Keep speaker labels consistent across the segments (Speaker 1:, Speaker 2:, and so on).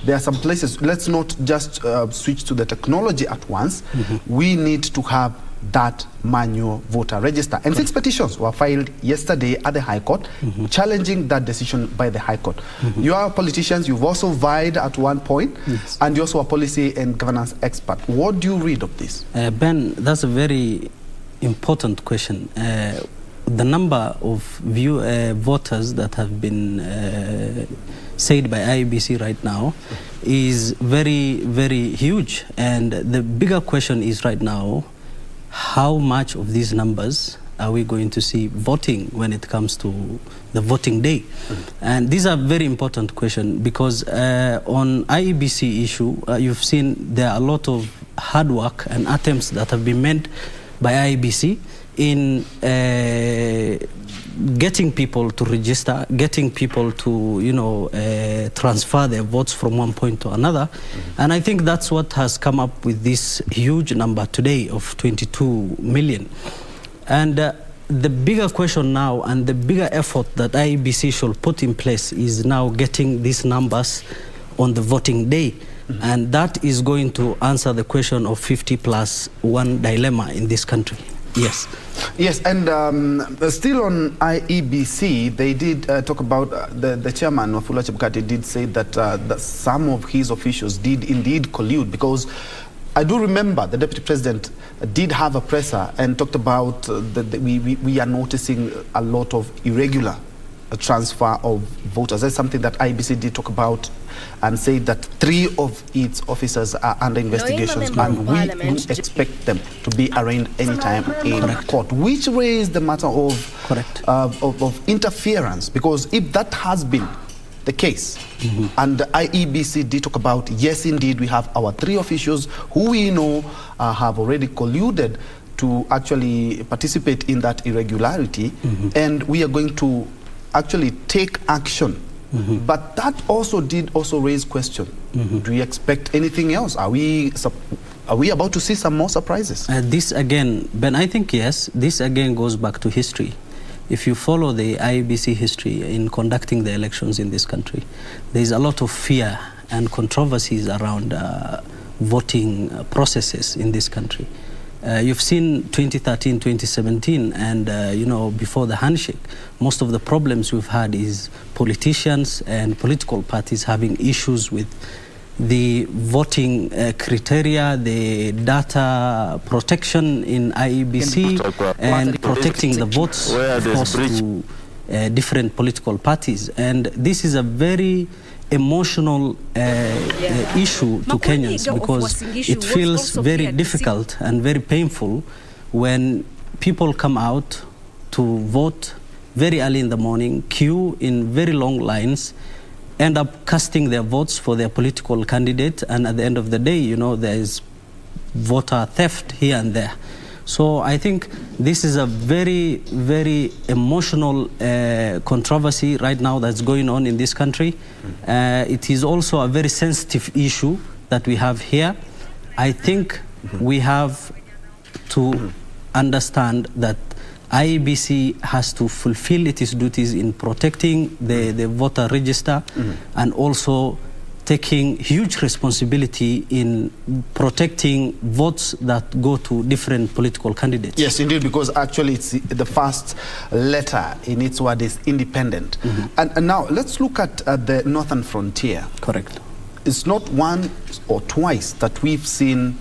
Speaker 1: there are some places, let's not just switch to the technology at once. We need to have that manual voter register. And 6 petitions were filed yesterday at the High Court, challenging that decision by the High Court. You are politicians, you've also vied at one point, and you're also a policy and governance expert. What do you read of this?
Speaker 2: Ben, that's a very important question. The number of voters that have been said by IEBC right now is very, very huge. And the bigger question is right now, how much of these numbers are we going to see voting when it comes to the voting day? And these are very important questions because on IEBC issue, you've seen there are a lot of hard work and attempts that have been made by IEBC in getting people to register, getting people to, transfer their votes from one point to another. And I think that's what has come up with this huge number today of 22 million. And the bigger question now and the bigger effort that IEBC should put in place is now getting these numbers on the voting day. And that is going to answer the question of 50+1 dilemma in this country. Yes.
Speaker 1: Yes, and still on IEBC, they did talk about, the chairman, Wafula Chebukati, did say that some of his officials did indeed collude, because I do remember the Deputy President did have a presser and talked about we are noticing a lot of irregular transfer of voters. That's something that IEBC did talk about and say that 3 of its officers are under investigations, and we do expect them to be arraigned anytime in court, which raised the matter of interference, because if that has been the case, and the IEBC did talk about, yes, indeed, we have our 3 officials who we know have already colluded to actually participate in that irregularity, and we are going to actually take action. But that also did raise question. Do you expect anything else? Are we about to see some more surprises?
Speaker 2: This again, Ben, I think yes. This again goes back to history. If you follow the IEBC history in conducting the elections in this country, there is a lot of fear and controversies around voting processes in this country. You've seen 2013, 2017, and before the handshake, most of the problems we've had is politicians and political parties having issues with the voting criteria, the data protection in IEBC, and protecting the votes, of course, to different political parties. And this is a very emotional issue to Kenyans, because it feels very difficult and very painful when people come out to vote very early in the morning, queue in very long lines, end up casting their votes for their political candidate, and at the end of the day, there is voter theft here and there. So I think this is a very, very emotional controversy right now that's going on in this country. It is also a very sensitive issue that we have here. I think we have to understand that IEBC has to fulfill its duties in protecting the voter register, and also taking huge responsibility in protecting votes that go to different political candidates.
Speaker 1: Yes, indeed, because actually it's the first letter in its word is independent. And now let's look at the northern frontier.
Speaker 2: Correct.
Speaker 1: It's not once or twice that we've seen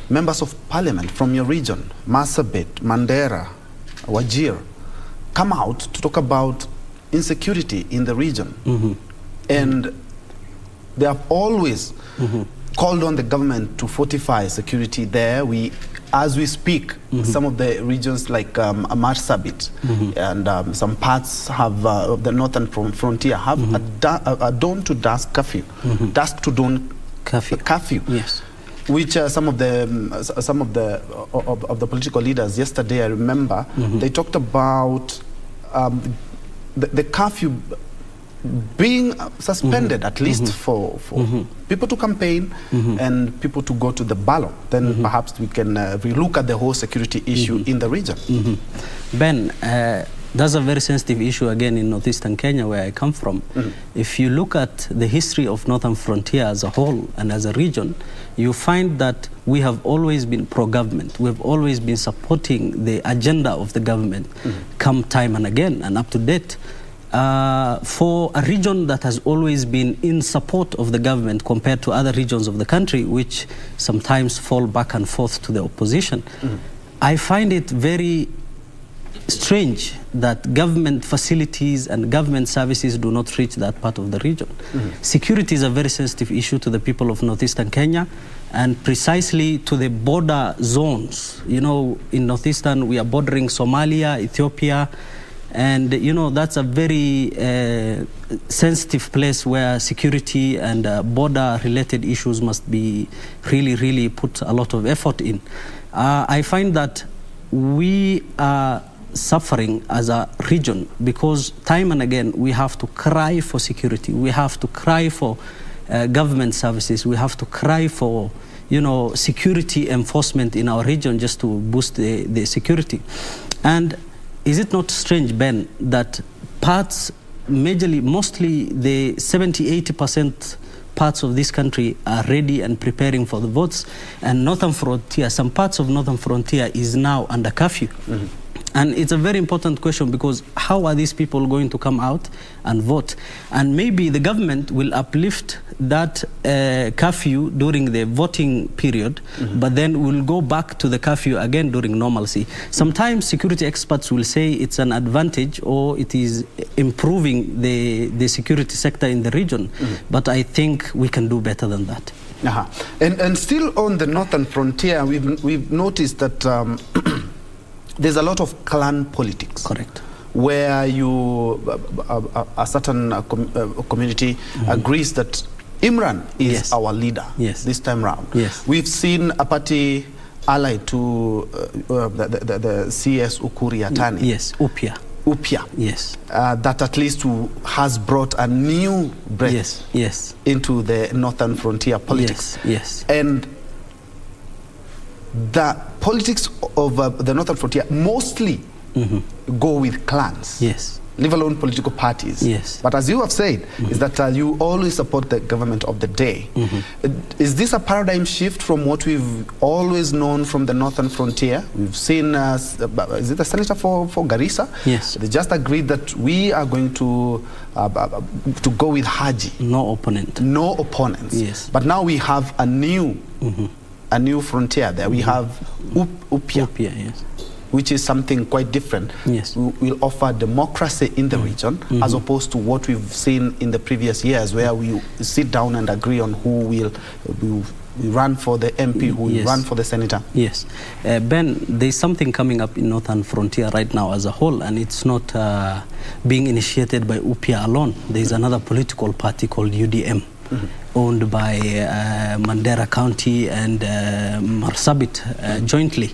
Speaker 1: members of parliament from your region, Marsabit, Mandera, Wajir, come out to talk about insecurity in the region. And they have always called on the government to fortify security there. As we speak, some of the regions like Marsabit and some parts have the northern frontier have a dawn to dusk curfew, dusk to dawn curfew.
Speaker 2: Yes.
Speaker 1: Which some of the political leaders yesterday, I remember, they talked about the curfew being suspended, at least for people to campaign and people to go to the ballot. Then perhaps we can relook at the whole security issue in the region.
Speaker 2: Ben, That's a very sensitive issue again in northeastern Kenya, where I come from. If you look at the history of Northern Frontier as a whole and as a region, you find that we have always been pro-government. We've always been supporting the agenda of the government, come time and again, and up to date. For a region that has always been in support of the government compared to other regions of the country, which sometimes fall back and forth to the opposition, I find it very strange that government facilities and government services do not reach that part of the region. Security is a very sensitive issue to the people of northeastern Kenya, and precisely to the border zones. You know, in northeastern we are bordering Somalia, Ethiopia, and you know, that's a very sensitive place where security and border related issues must be really put a lot of effort in. I find that we are suffering as a region because time and again we have to cry for security, we have to cry for government services, we have to cry for, you know, security enforcement in our region just to boost the security. And is it not strange, Ben, that parts, mostly the 70-80% parts of this country are ready and preparing for the votes, and Northern Frontier, some parts of Northern Frontier is now under curfew. And it's a very important question, because how are these people going to come out and vote? And maybe the government will uplift that curfew during the voting period, but then we'll go back to the curfew again during normalcy. Sometimes security experts will say it's an advantage or it is improving the security sector in the region, but I think we can do better than that.
Speaker 1: And still on the Northern Frontier, we've noticed that there's a lot of clan politics.
Speaker 2: Correct.
Speaker 1: Where a certain community agrees that Imran is our leader this time round. We've seen a party allied to the CS Ukuri Yatani. Upia. That at least has brought a new breath into the Northern Frontier politics. And the politics of the Northern Frontier mostly go with clans, leave alone political parties. But as you have said, is that you always support the government of the day. Is this a paradigm shift from what we've always known from the Northern Frontier? We've seen, is it the senator for Garissa? They just agreed that we are going to go with Haji.
Speaker 2: No opponent.
Speaker 1: No opponents. But now we have a new frontier there. We have Upia, which is something quite different. We'll offer democracy in the region, as opposed to what we've seen in the previous years, where we sit down and agree on who will run for the MP, who will run for the senator.
Speaker 2: Ben, there's something coming up in Northern Frontier right now as a whole, and it's not being initiated by Upia alone. There's another political party called UDM. Owned by Mandera County and Marsabit jointly.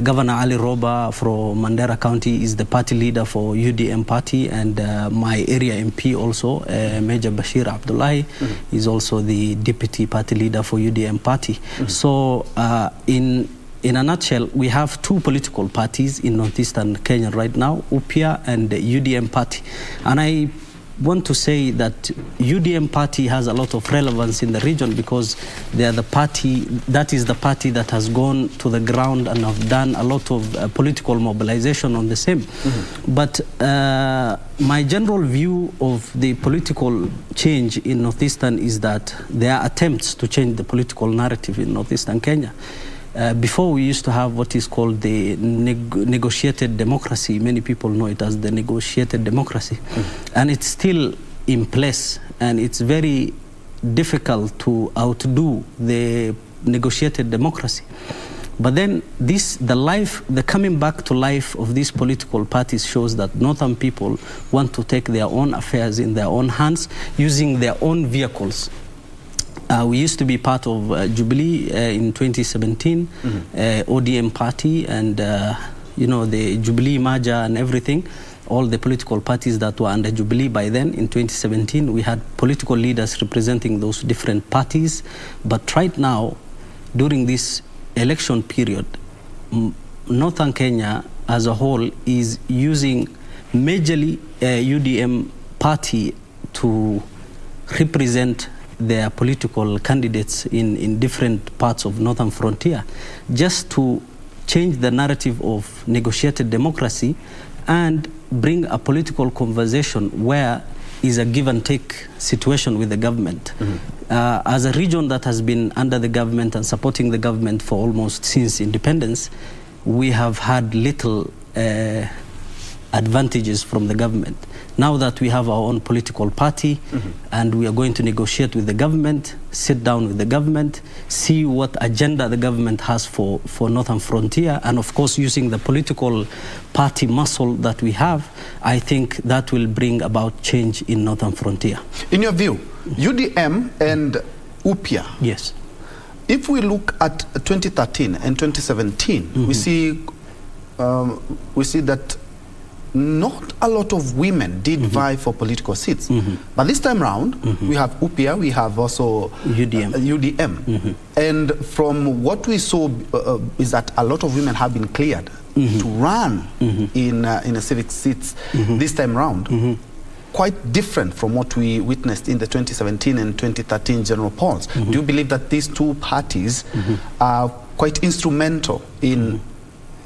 Speaker 2: Governor Ali Roba from Mandera County is the party leader for UDM party, and my area MP also, Major Bashir Abdullahi, is also the deputy party leader for UDM party. So in a nutshell, we have two political parties in northeastern Kenya right now, Upia and the UDM party. And I want to say that UDM party has a lot of relevance in the region, because they are the party, that is the party that has gone to the ground and have done a lot of political mobilization on the same. But my general view of the political change in northeastern is that there are attempts to change the political narrative in northeastern Kenya. Before, we used to have what is called the negotiated democracy. Many people know it as the negotiated democracy. And it's still in place, and it's very difficult to outdo the negotiated democracy. But then the coming back to life of these political parties shows that northern people want to take their own affairs in their own hands, using their own vehicles. We used to be part of Jubilee in 2017, ODM party, and you know, the Jubilee merger and everything. All the political parties that were under Jubilee by then in 2017, we had political leaders representing those different parties. But right now, during this election period, Northern Kenya as a whole is using majorly UDM party to represent their political candidates in different parts of Northern Frontier, just to change the narrative of negotiated democracy and bring a political conversation where is a give and take situation with the government. As a region that has been under the government and supporting the government for almost since independence, we have had little advantages from the government. Now that we have our own political party and we are going to negotiate with the government, sit down with the government, see what agenda the government has for Northern Frontier, and of course using the political party muscle that we have, I think that will bring about change in Northern Frontier.
Speaker 1: In your view, UDM and UPIA,
Speaker 2: yes.
Speaker 1: If we look at 2013 and 2017, we see that not a lot of women did vie for political seats. But this time round, we have UPIA, we have also UDM. And from what we saw is that a lot of women have been cleared to run in a civic seats this time round. Quite different from what we witnessed in the 2017 and 2013 general polls. Do you believe that these two parties are quite instrumental in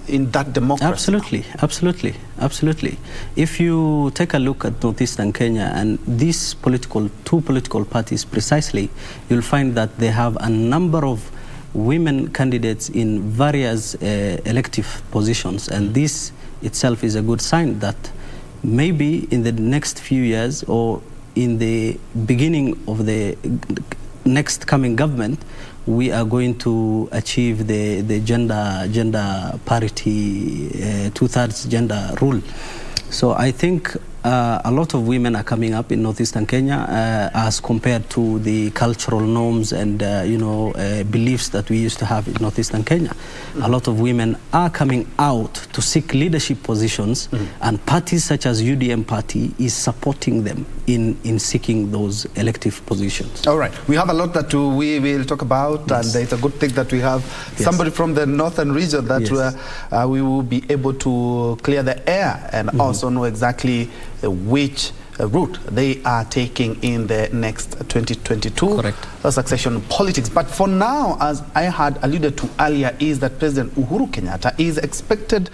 Speaker 1: that democracy?
Speaker 2: Absolutely, absolutely, absolutely. If you take a look at northeastern Kenya and these two political parties precisely, you'll find that they have a number of women candidates in various elective positions, and this itself is a good sign that maybe in the next few years or in the beginning of the next coming government, we are going to achieve the gender parity, 2/3 gender rule. So I think a lot of women are coming up in northeastern Kenya as compared to the cultural norms and beliefs that we used to have in northeastern Kenya. A lot of women are coming out to seek leadership positions, and parties such as UDM party is supporting them in seeking those elective positions.
Speaker 1: All right, we have a lot that we will talk about, yes. And it's a good thing that we have somebody from the northern region that we will be able to clear the air and also know exactly which route they are taking in the next 2022 succession politics. But for now, as I had alluded to earlier, is that President Uhuru Kenyatta is expected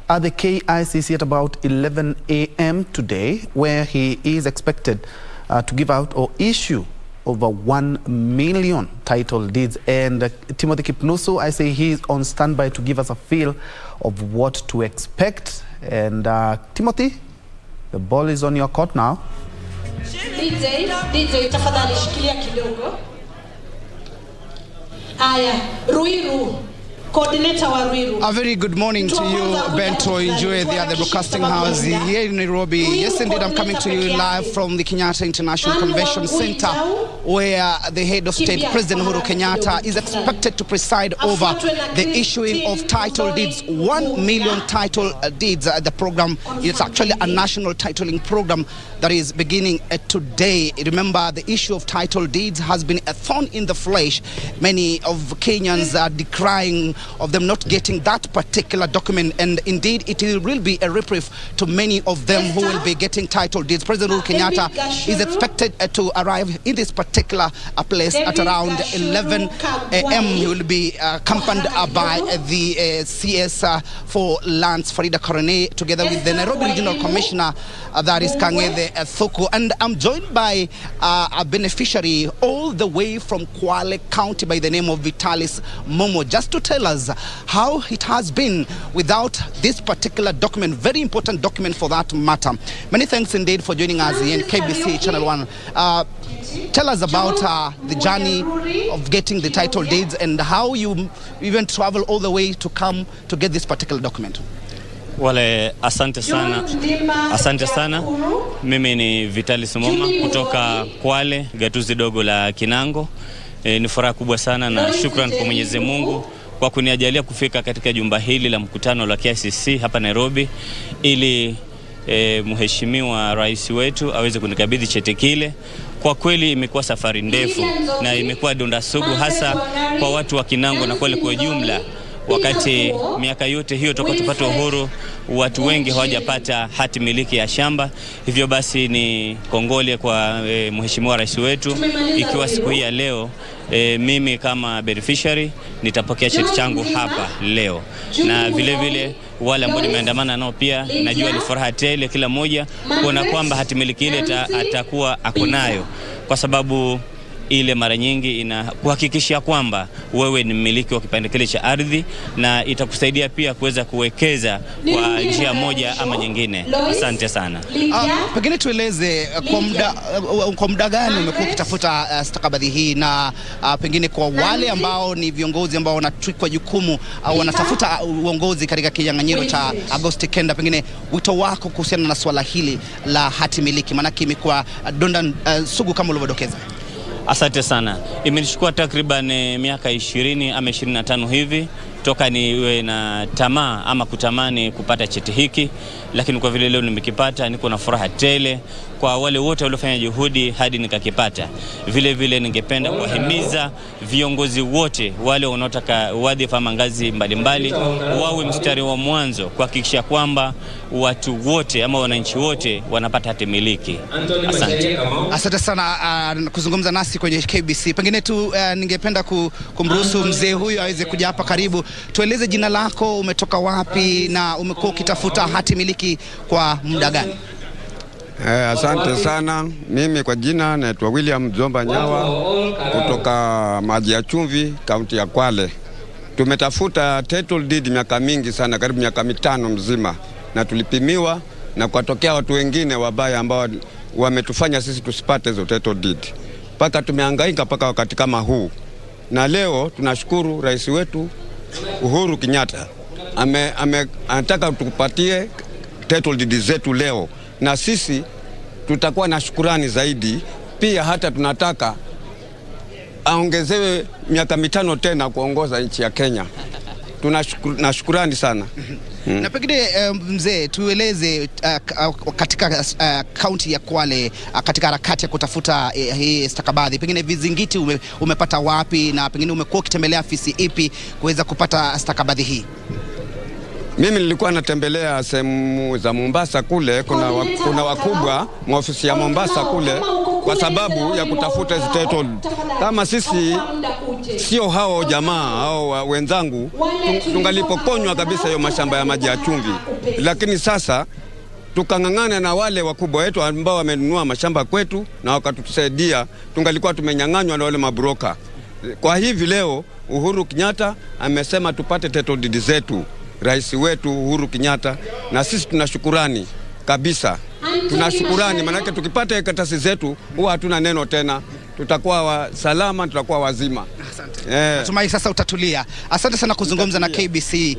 Speaker 1: at the KICC at about 11 a.m. today, where he is expected to give out or issue over 1 million title deeds. And Timothy Kipnusu, I say he's on standby to give us a feel of what to expect. And Timothy, the ball is on your court now.
Speaker 3: DJ tafadhali shikilia kidogo. Aya, Ruiru.
Speaker 4: A very good morning to you, Bento Njue, the broadcasting house here in Nairobi. Yes, indeed, I'm coming to you live from the Kenyatta International Convention Center, where the head of state, President Uhuru Kenyatta, is expected to preside over the issuing of title deeds, 1 million title deeds. The program is actually a national titling program that is beginning today. Remember, the issue of title deeds has been a thorn in the flesh. Many of Kenyans are decrying of them not getting that particular document, and indeed it will be a reprieve to many of them who will be getting title deeds. President Uhuru Kenyatta is expected to arrive in this particular place at around 11 a.m. He will be accompanied by the CS for Lands, Farida Korone, together with the Nairobi Regional Commissioner, that is Kangede Thoko. And I'm joined by a beneficiary all the way from Kwale County by the name of Vitalis Momo, just to tell us how it has been without this particular document, very important document for that matter. Many thanks indeed for joining us in KBC Channel 1. Tell us about the journey of getting the title deeds and how you even travel all the way to come to get this particular document.
Speaker 5: Wale, asante sana. Mimi ni Vitalis Moma kutoka Kwale, gatuzi dogo la Kinango. Ni furaha kubwa sana na shukran kwa Mwenyezi Mungu kwa kuniajalia kufika katika jumba hili la mkutano la KICC hapa Nairobi, ili mheshimiwa rais wetu aweze kunikabidhi cheti kile. Kwa kweli imekuwa safari ndefu na imekuwa donda sugu, hasa kwa watu wa Kinango na Kwale kwa jumla. wakati miaka yote hiyo toka tupate uhuru watu wengi hawajapata hati miliki ya shamba. Hivyo basi ni kongole kwa mheshimiwa rais wetu, ikiwa siku hii ya leo mimi kama beneficiary nitapokea cheti changu hapa leo, na vile vile wale ambao nimeandamana nao pia najua ni furaha tele kila mmoja kuona kwamba hati miliki ile atakuwa akonayo, kwa sababu ile mara nyingi inakuhakikishia kwamba wewe ni mmiliki wa kipande kile cha ardhi, na itakusaidia pia kuweza kuwekeza kwa njia moja ama nyingine. Asante sana.
Speaker 4: Pengine tueleze kwa muda gani umekuwa ukitafuta stakabadhi hii, na pengine kwa wale ambao ni viongozi ambao wanatwikwa jukumu au wanatafuta uongozi katika kinyang'anyiro cha Agosti 9, pengine wito wako kuhusiana na swala hili la hati miliki, maana imekuwa donda sugu kama ulivyodokeza?
Speaker 5: Asante sana. Imenichukua takriban miaka 20 ama 25 hivi toka niwe na tamaa ama kutamani kupata cheti hiki, lakini kwa vile leo nimekipata niko na furaha tele. Kwa wale wote waliofanya juhudi hadi nikakipata, vile vile ningependa kuwahimiza viongozi wote wale wanaotaka wadhifa ama ngazi mbalimbali wawe mstari wa mwanzo kuhakikisha kwamba watu wote ama wananchi wote wanapata hati miliki. Asante.
Speaker 4: Asante sana kuzungumza nasi kwenye KBC. Pengine tu ningependa kumruhusu mzee huyu aweze kuja hapa karibu. Tueleze jina lako, umetoka wapi na umekuwa ukitafuta hati miliki kwa muda gani?
Speaker 6: Asante sana. Mimi kwa jina naitwa William Zomba Nyawa kutoka Maji ya Chumvi, kaunti ya Kwale. Tumetafuta title deed miaka mingi sana, karibu miaka 5 mzima, na tulipimiwa na kutokea watu wengine wabaya ambao wametufanya sisi tusipate hizo title deed. Paka tumehangaika paka wakati kama huu. Na leo tunashukuru rais wetu Uhuru Kenyatta anataka tukupatie title deed zetu leo, na sisi tutakuwa na shukrani zaidi. Pia hata tunataka aongezewe miaka 5 tena kuongoza nchi ya Kenya. Na shukrani sana.
Speaker 4: Na pengine mzee, tueleze katika kaunti ya Kwale, katika harakati ya kutafuta hii stakabadhi, pengine vizingiti umepata wapi, na pengine umekuwa ukitembelea afisi ipi kuweza kupata stakabadhi hii?
Speaker 6: Mimi nilikuwa natembelea sehemu za Mombasa kule, kuna wakubwa maofisi ya Mombasa kule, kwa sababu ya kutafuta hizo title. Kama sisi sio hao jamaa au wenzangu, tungalipokonywa kabisa hiyo mashamba ya Maji ya Chumvi. Lakini sasa tukang'ang'ana na wale wakubwa wetu ambao wamenunua mashamba kwetu na wakatusaidia, tungalikuwa tumenyang'anywa na wale mabroka. Kwa hivi leo Uhuru Kenyatta amesema tupate title deed zetu, rais wetu Uhuru Kenyatta, na sisi tunashukurani kabisa. Tunashukurani, manake tukipata karatasi zetu huwa hatuna neno tena, tutakuwa salama, tutakuwa wazima.
Speaker 4: Asante. Natumai sasa utatulia. Asante sana kuzungumza na KBC.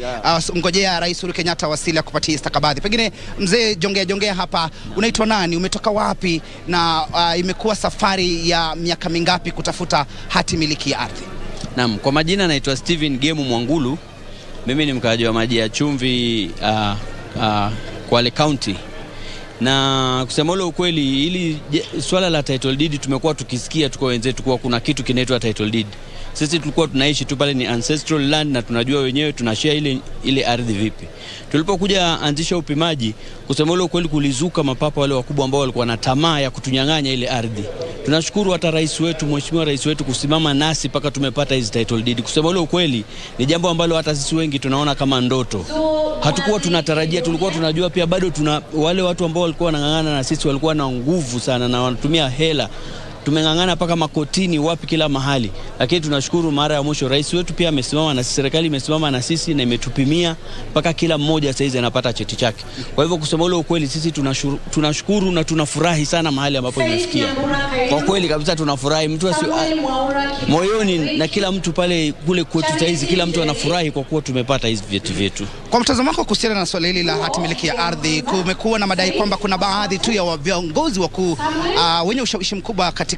Speaker 4: Ngojea rais Uhuru Kenyatta wasili kupatia stakabadhi. Pengine mzee jongea hapa, unaitwa nani, umetoka wapi, na imekuwa safari ya miaka mingapi kutafuta hati miliki ya ardhi?
Speaker 7: Naam, kwa majina naitwa Steven Gemu Mwangulu. Mimi ni mkaaji wa Maji ya Chumvi, Kwale County. Na kusema ule ukweli, ili swala la title deed tumekuwa tukisikia tuko wenzetu kwa kuna kitu kinaitwa title deed. Sisi tulikuwa tunaishi tu pale, ni ancestral land, na tunajua wenyewe tunashare ile ardhi vipi. Tulipokuja anzisha upimaji, kusema ule ukweli, kulizuka mapapa wale wakubwa ambao walikuwa na tamaa ya kutunyang'anya ile ardhi. Tunashukuru hata rais wetu, mheshimiwa rais wetu, kusimama nasi paka tumepata hizi title deed. Kusema ule ukweli, ni jambo ambalo hata sisi wengi tunaona kama ndoto. Hatukuwa tunatarajia, tulikuwa tunajua pia bado tuna wale watu ambao walikuwa wanang'ang'ana na sisi walikuwa na nguvu sana na wanatumia hela. Tumeng'ang'ana paka makotini wapi kila mahali, lakini tunashukuru mara ya mwisho rais wetu pia amesimama na serikali imesimama na sisi na imetupimia paka kila mmoja saizi anapata cheti chake. Kwa hivyo kusema ule ukweli, sisi tunashukuru na tunafurahi sana mahali ambapo imefikia. Kwa kweli kabisa tunafurahi, mtu moyoni, na kila mtu pale kule kwetu saizi kila mtu anafurahi kwa kuwa tumepata hizi vyeti vyetu.
Speaker 4: Kwa mtazamo wako kuhusiana na swala hili la hati miliki ya ardhi, kumekuwa na madai kwamba kuna baadhi tu ya viongozi wakuu wenye ushawishi mkubwa katika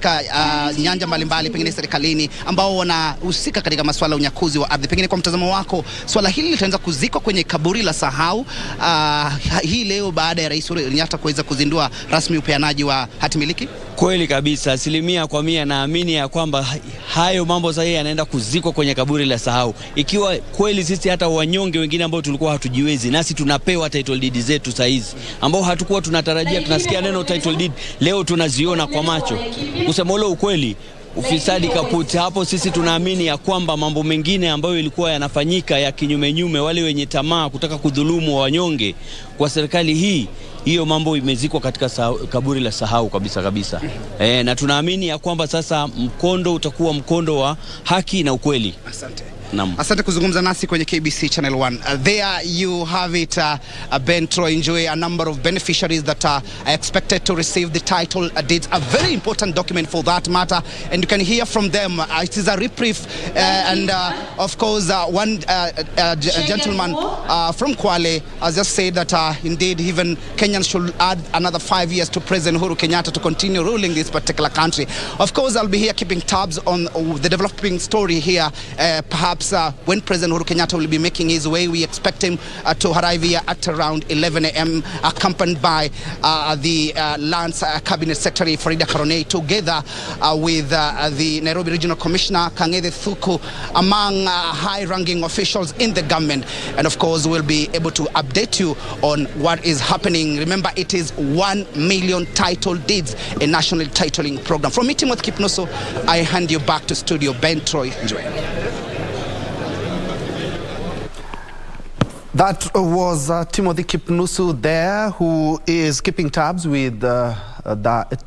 Speaker 4: nyanja mbalimbali, pengine serikalini, ambao wanahusika katika masuala ya unyakuzi wa ardhi. Pengine kwa mtazamo wako, swala hili litaanza kuzikwa kwenye kaburi la sahau hii leo baada ya rais Uhuru Kenyatta kuweza kuzindua rasmi upeanaji wa hati miliki?
Speaker 7: Kweli kabisa, 100% naamini ya kwamba hayo mambo sasa yanaenda kuzikwa kwenye kaburi la sahau. Ikiwa kweli sisi hata wanyonge wengine ambao tulikuwa hatujiwezi, nasi tunapewa title deed zetu saa hizi, ambao hatukuwa tunatarajia, tunasikia neno title deed, leo tunaziona kwa macho. Kusema ule ukweli, ufisadi kaputi hapo. Sisi tunaamini ya kwamba mambo mengine ambayo ilikuwa yanafanyika ya kinyume, wale wenye tamaa kutaka kudhulumu wanyonge, kwa serikali hii, hiyo mambo imezikwa katika kaburi la sahau kabisa. Na tunaamini ya kwamba sasa mkondo utakuwa mkondo wa haki na ukweli.
Speaker 4: Asante.
Speaker 7: Asante
Speaker 4: kuzungumza nasi kwenye KBC Channel 1. There you have it, Bentro Njue, a number of beneficiaries that are expected to receive the title deeds. A very important document for that matter, and you can hear from them. It is a reprieve, and of course one gentleman from Kwale has just said that indeed even Kenyans should add another 5 years to President Uhuru Kenyatta to continue ruling this particular country. Of course, I'll be here keeping tabs on the developing story here. Perhaps when President Uhuru Kenyatta will be making his way, we expect him to arrive here at around 11 a.m. accompanied by the Lands Cabinet Secretary Farida Karonei, together with the Nairobi Regional Commissioner Kang'ethe Thuku, among high-ranking officials in the government. And of course, we'll be able to update you on what is happening. Remember, it is 1 million title deeds, a national titling program. From meeting with Kipnusu, I hand you back to studio. Bentro Njue.
Speaker 1: That was Timothy Kipnusu there, who is keeping tabs with the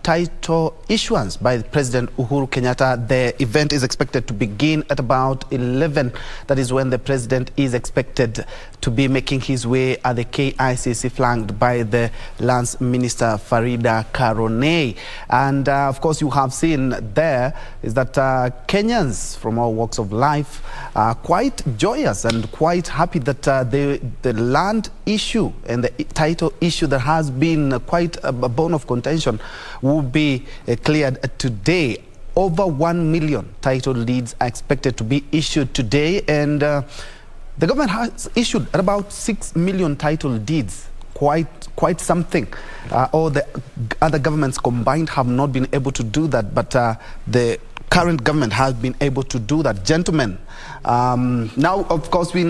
Speaker 1: title issuance by President Uhuru Kenyatta. The event is expected to begin at about 11. That is when the president is expected to be making his way at the KICC, flanked by the Lands Minister Farida Karonei. And of course, you have seen there is that Kenyans from all walks of life are quite joyous and quite happy that the land issue and the title issue that has been quite a bone of contention will be cleared today. Over 1 million title deeds are expected to be issued today, and the government has issued about 6 million title deeds. Quite something. All the other governments combined have not been able to do that, but the current government has been able to do that. Gentlemen, now of course we're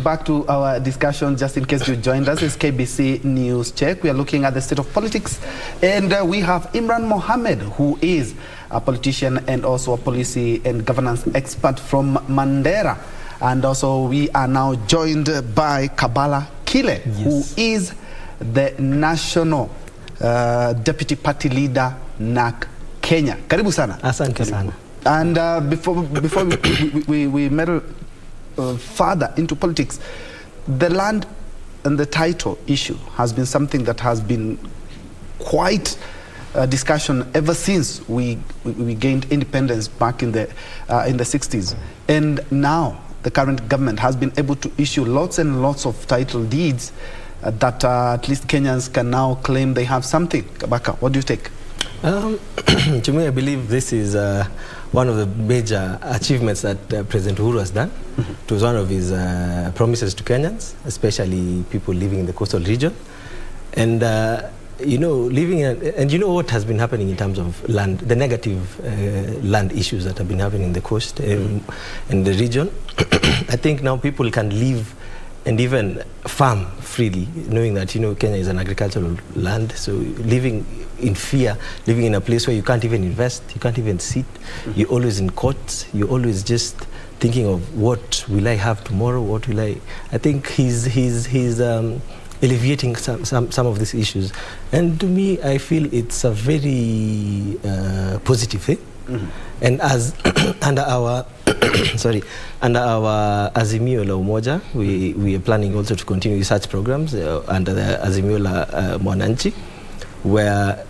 Speaker 1: back to our discussion. Just in case you joined us, it's KBC News Check. We are looking at the state of politics, and we have Imran Mohammed, who is a politician and also a policy and governance expert from Mandera. And also we are now joined by Kabala Kile, yes, who is the national deputy party leader, NAK Kenya. Karibu sana.
Speaker 8: Asante sana.
Speaker 1: And before we meddle further into politics, the land and the title issue has been something that has been quite a discussion ever since we gained independence back in the 60s. And now the current government has been able to issue lots and lots of title deeds that at least Kenyans can now claim they have something. Kabaka, what do you take?
Speaker 8: To me, I believe this is one of the major achievements that President Uhuru has done. It was one of his promises to Kenyans, especially people living in the coastal region. And you know, and you know what has been happening in terms of land, the negative land issues that have been happening in the coast and in the region. I think now people can live and even farm freely, knowing that, you know, Kenya is an agricultural land. So living in fear, living in a place where you can't even invest, you can't even sit, you're always in courts, you're always just thinking of what will I have tomorrow, what will I think he's alleviating some of these issues. And to me, I feel it's a very positive thing. And as under our under our Azimio la Umoja, we are planning also to continue such programs under the Azimio la Mwananchi, where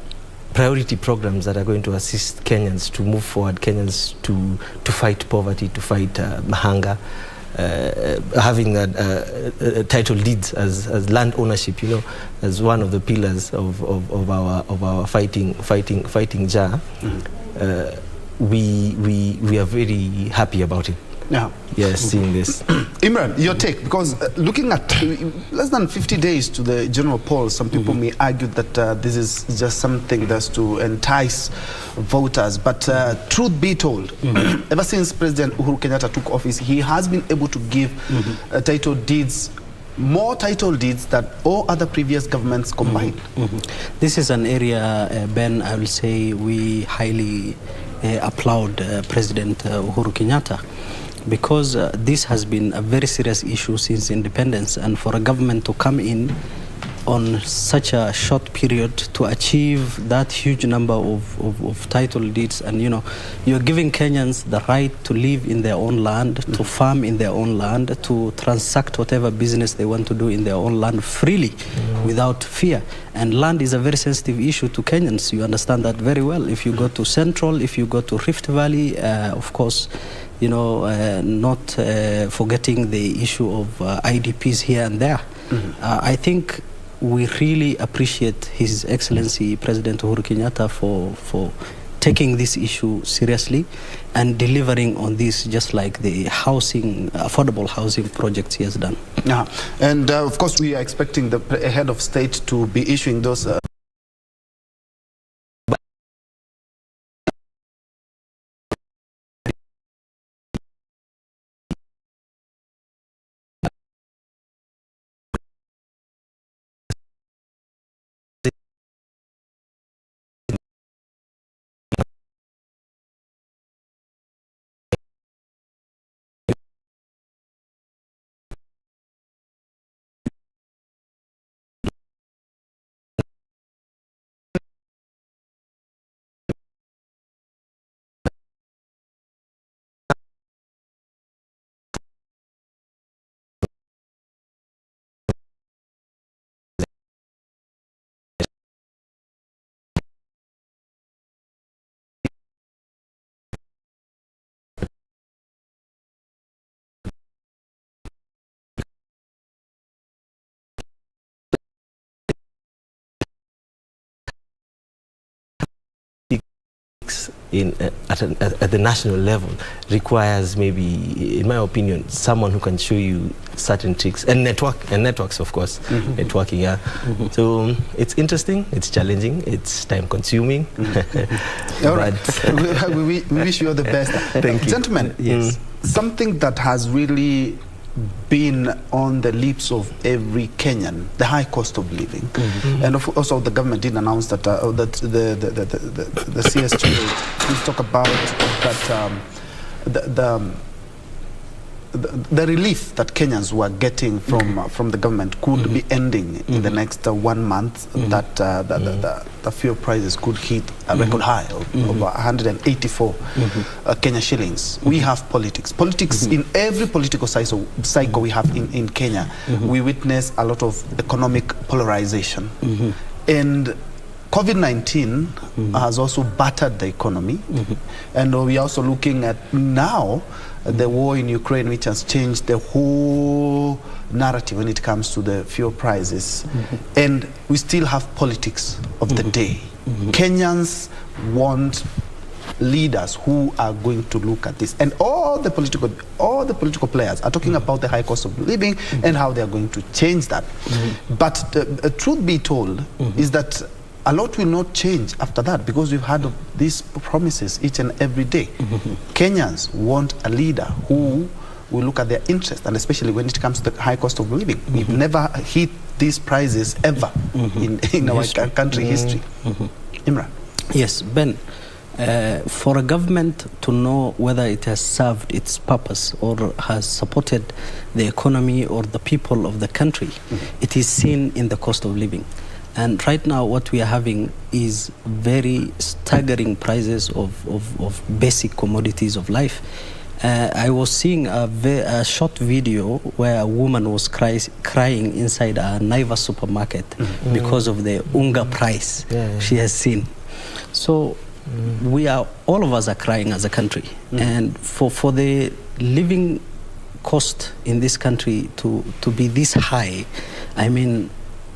Speaker 8: priority programs that are going to assist Kenyans to move forward, Kenyans to fight poverty, to fight hunger, having that title deeds as land ownership, you know, as one of the pillars of our fighting jar. We are very happy about it. seeing this.
Speaker 1: Imran, your take, because looking at less than 50 days to the general polls, some people may argue that this is just something that's to entice voters. But truth be told, ever since President Uhuru Kenyatta took office, he has been able to give title deeds, more title deeds than all other previous governments combined.
Speaker 2: This is an area, Ben, I will say we highly applaud President Uhuru Kenyatta, because this has been a very serious issue since independence, and for a government to come in on such a short period to achieve that huge number of title deeds, and you're giving Kenyans the right to live in their own land, to farm in their own land, to transact whatever business they want to do in their own land freely without fear. And land is a very sensitive issue to Kenyans. You understand that very well. If you go to Central, if you go to Rift Valley, of course, not forgetting the issue of IDPs here and there. I think we really appreciate His Excellency President Uhuru Kenyatta for taking this issue seriously and delivering on this, just like the housing, affordable housing projects he has done.
Speaker 1: And of course, we are expecting the head of state to be issuing those
Speaker 8: at the national level requires, maybe, in my opinion, someone who can show you certain tricks and networks, of course, networking. So it's interesting, it's challenging, it's time consuming.
Speaker 1: All right, we wish you all the best.
Speaker 8: Thank you,
Speaker 1: gentlemen.
Speaker 2: Yes,
Speaker 1: something that has really been on the lips of every Kenyan, the high cost of living. And also the government did announce that, that the CS2, please talk about that, the relief that Kenyans were getting from the government could be ending in the next 1 month, that the fuel prices could hit a record high of over 184 Kenya shillings. We have politics in every political cycle we have in Kenya. We witness a lot of economic polarization, and COVID-19 has also battered the economy, and we are also looking at now the war in Ukraine, which has changed the whole narrative when it comes to the fuel prices. And we still have politics of the day. Kenyans want leaders who are going to look at this, and all the political players are talking about the high cost of living and how they are going to change that. But truth be told is that a lot will not change after that, because we've had these promises each and every day. Kenyans want a leader who will look at their interest, and especially when it comes to the high cost of living. We've never hit these prices ever in our country history. Imran.
Speaker 2: Yes, Ben, for a government to know whether it has served its purpose or has supported the economy or the people of the country, it is seen in the cost of living. And right now what we are having is very staggering prices of basic commodities of life. I was seeing a short video where a woman was crying inside a Naivas supermarket because of the unga price she has seen. So all of us are crying as a country. And for the living cost in this country to be this high, I mean,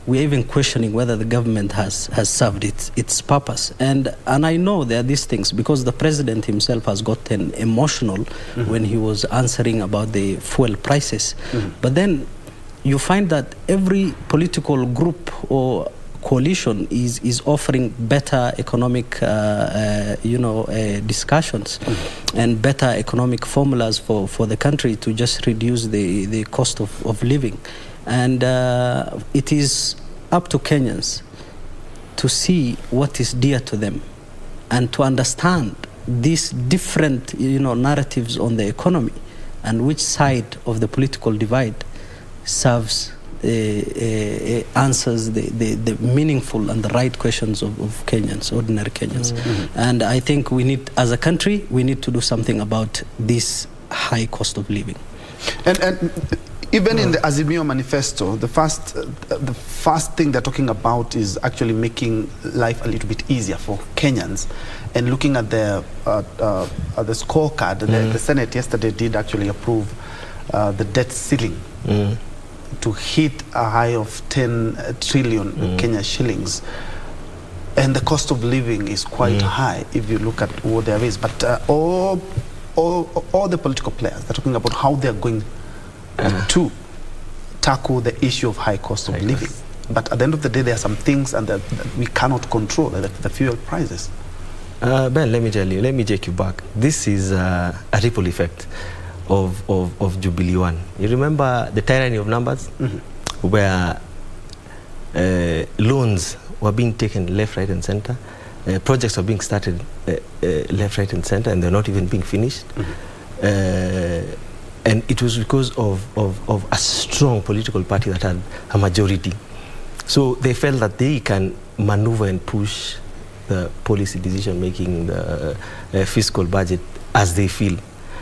Speaker 2: we're even questioning whether the government has served its purpose. And I know there are these things because the president himself has gotten emotional when he was answering about the fuel prices. But then you find that every political group or coalition is offering better economic discussions and better economic formulas for the country to just reduce the cost of living. And it is up to Kenyans to see what is dear to them and to understand these different narratives on the economy and which side of the political divide serves answers the meaningful and the right questions of Kenyans, ordinary Kenyans. And I think we need, as a country, we need to do something about this high cost of living.
Speaker 1: And even in the Azimio manifesto, the first thing they're talking about is actually making life a little bit easier for Kenyans. And looking at the scorecard, the Senate yesterday did actually approve the debt ceiling to hit a high of 10 trillion Kenya shillings. And the cost of living is quite high if you look at what there is. But all the political players, they're talking about how they're going to tackle the issue of high cost of living. But at the end of the day, there are some things that we cannot control, like the fuel prices.
Speaker 8: Ben, let me tell you, let me take you back. This is a ripple effect of Jubilee 1. You remember the tyranny of numbers, where loans were being taken left, right, and center. Projects were being started left, right, and center, and they're not even being finished. And it was because of a strong political party that had a majority. So they felt that they can maneuver and push the policy decision making, the fiscal budget as they feel.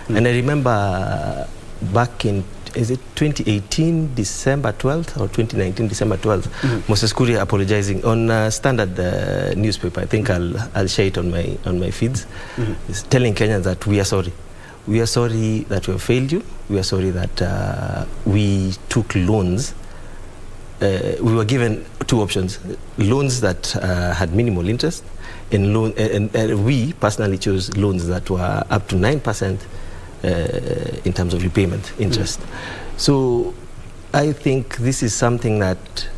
Speaker 8: And I remember back in, is it 2018 December 12th or 2019 December 12th, Moses Kuria apologizing on Standard newspaper. I think I'll share it on my feeds. He's telling Kenyans that we are sorry. We are sorry that we have failed you. We are sorry that we took loans. We were given two options: loans that had minimal interest, and we personally chose loans that were up to 9% in terms of repayment interest. So I think this is something that